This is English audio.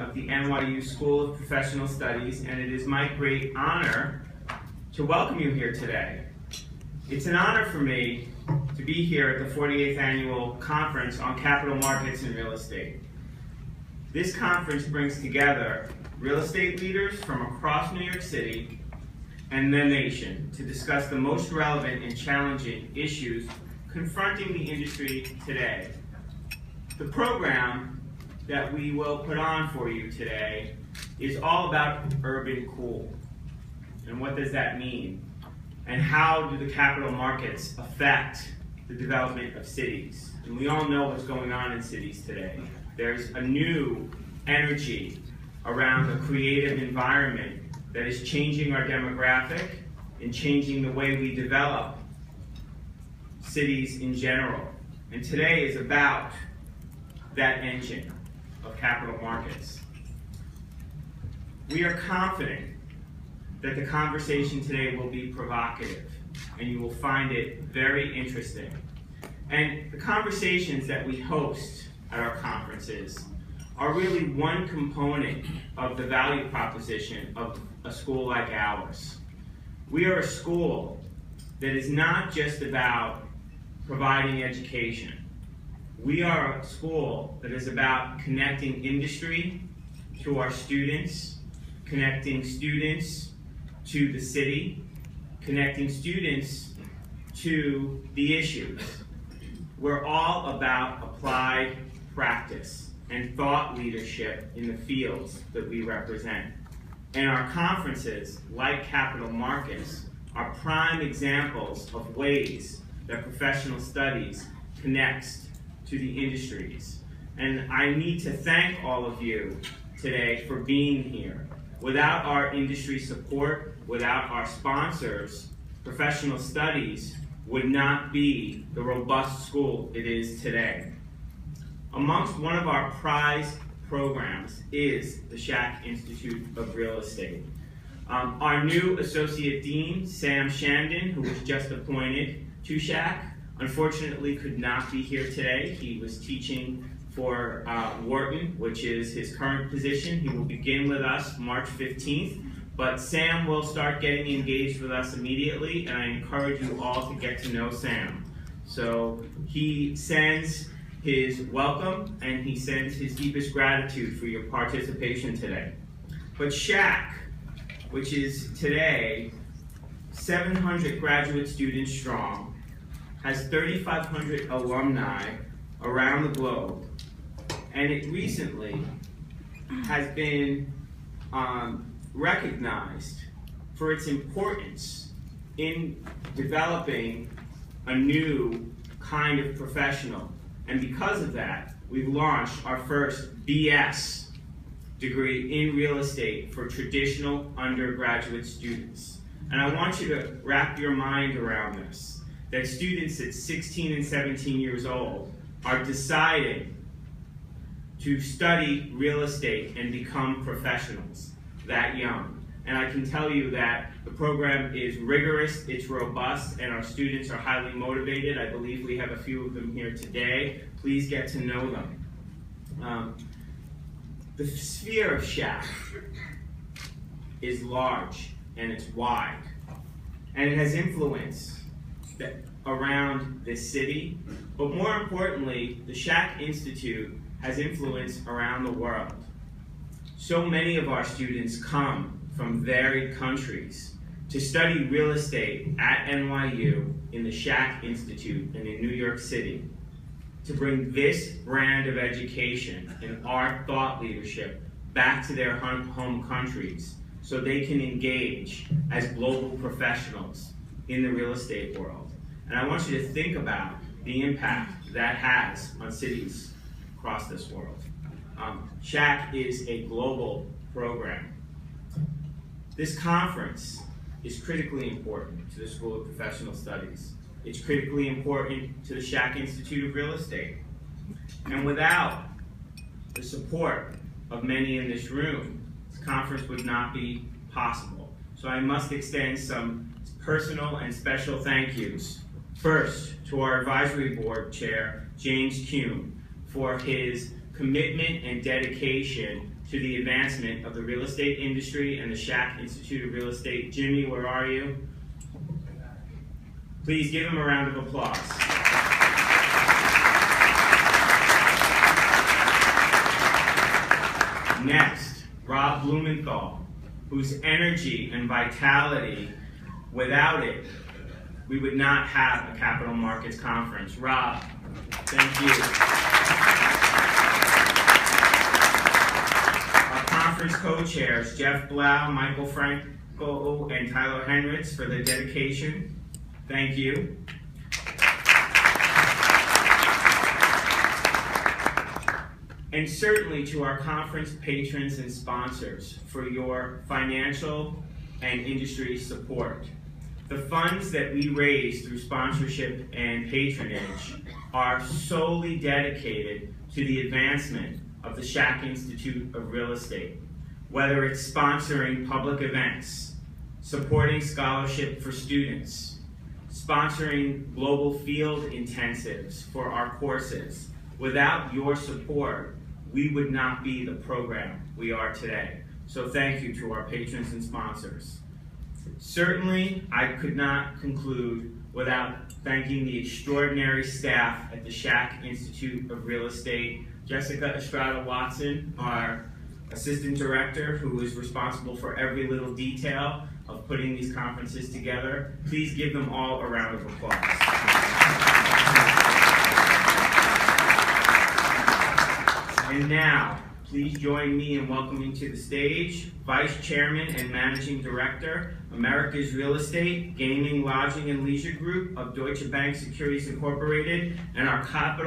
of the NYU School of Professional Studies, and it is my great honor to welcome you here today. It's an honor for me to be here at the 48th Annual Conference on Capital Markets and Real Estate. This conference brings together real estate leaders from across New York City and the nation to discuss the most relevant and challenging issues confronting the industry today. The program that we will put on for you today is all about urban cool. And what does that mean? And how do the capital markets affect the development of cities? And we all know what's going on in cities today. There's a new energy around the creative environment that is changing our demographic and changing the way we develop cities in general. And today is about that engine of capital markets. We are confident that the conversation today will be provocative and you will find it very interesting. And the conversations that we host at our conferences are really one component of the value proposition of a school like ours. We are a school that is not just about providing education. We are a school that is about connecting industry to our students, connecting students to the city, connecting students to the issues. We're all about applied practice and thought leadership in the fields that we represent. And our conferences, like capital markets, are prime examples of ways that professional studies connects to the industries. And I need to thank all of you today for being here. Without our industry support, without our sponsors, professional studies would not be the robust school it is today. Amongst one of our prized programs is the Schack Institute of Real Estate. Our new Associate Dean, Sam Shandon, who was just appointed to Schack, unfortunately could not be here today. He was teaching for Wharton, which is his current position. He will begin with us March 15th, but Sam will start getting engaged with us immediately, and I encourage you all to get to know Sam. So he sends his welcome and he sends his deepest gratitude for your participation today. But Schack, which is today 700 graduate students strong, has 3,500 alumni around the globe, and it recently has been recognized for its importance in developing a new kind of professional. And because of that, we've launched our first BS degree in real estate for traditional undergraduate students. And I want you to wrap your mind around this, that students at 16 and 17 years old are deciding to study real estate and become professionals that young. And I can tell you that the program is rigorous, it's robust, and our students are highly motivated. I believe we have a few of them here today. Please get to know them. The sphere of Schack is large and it's wide, and it has influence around this city, but more importantly, the Schack Institute has influence around the world. So many of our students come from varied countries to study real estate at NYU in the Schack Institute and in New York City, to bring this brand of education and our thought leadership back to their home countries so they can engage as global professionals in the real estate world. And I want you to think about the impact that has on cities across this world. Schack is a global program. This conference is critically important to the School of Professional Studies. It's critically important to the Schack Institute of Real Estate. And without the support of many in this room, this conference would not be possible. So I must extend some personal and special thank yous. First, to our advisory board chair, James Kuhn, for his commitment and dedication to the advancement of the real estate industry and the Shack Institute of Real Estate. Jimmy, where are you? Please give him a round of applause. Next, Rob Blumenthal, whose energy and vitality, without it, we would not have a capital markets conference. Rob, thank you. Our conference co-chairs, Jeff Blau, Michael Franco, and Tyler Henritz, for their dedication. Thank you. And certainly to our conference patrons and sponsors for your financial and industry support. The funds that we raise through sponsorship and patronage are solely dedicated to the advancement of the Shack Institute of Real Estate, whether it's sponsoring public events, supporting scholarship for students, sponsoring global field intensives for our courses. Without your support, we would not be the program we are today. So thank you to our patrons and sponsors. Certainly, I could not conclude without thanking the extraordinary staff at the Shack Institute of Real Estate. Jessica Estrada Watson, our assistant director, who is responsible for every little detail of putting these conferences together. Please give them all a round of applause. And now, please join me in welcoming to the stage Vice Chairman and Managing Director, America's Real Estate, Gaming, Lodging, and Leisure Group of Deutsche Bank Securities Incorporated, and our Capital